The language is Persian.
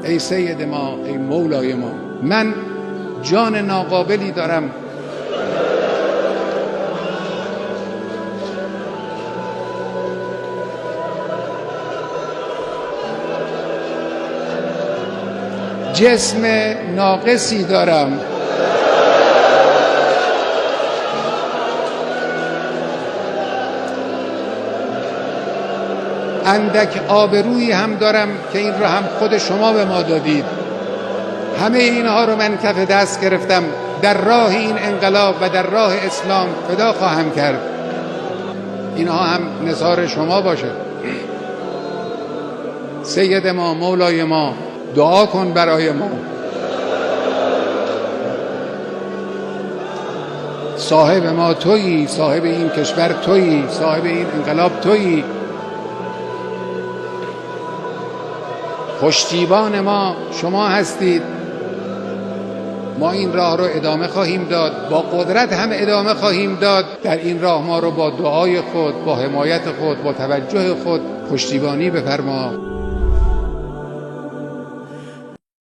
ای سید ما، ای مولای ما. من جان ناقابلی دارم جسم ناقصی دارم، اندک آبرویی هم دارم که این را هم خود شما به ما دادید. همه اینها رو من کف دست گرفتم، در راه این انقلاب و در راه اسلام فدا خواهم کرد. اینها هم نثار شما باشه. سید ما، مولای ما، دعا کن برای ما. صاحب ما تویی، صاحب این کشور تویی، صاحب این انقلاب تویی. پشتیبان ما شما هستید. ما این راه رو ادامه خواهیم داد، با قدرت هم ادامه خواهیم داد. در این راه ما رو با دعای خود، با حمایت خود، با توجه خود پشتیبانی بفرما.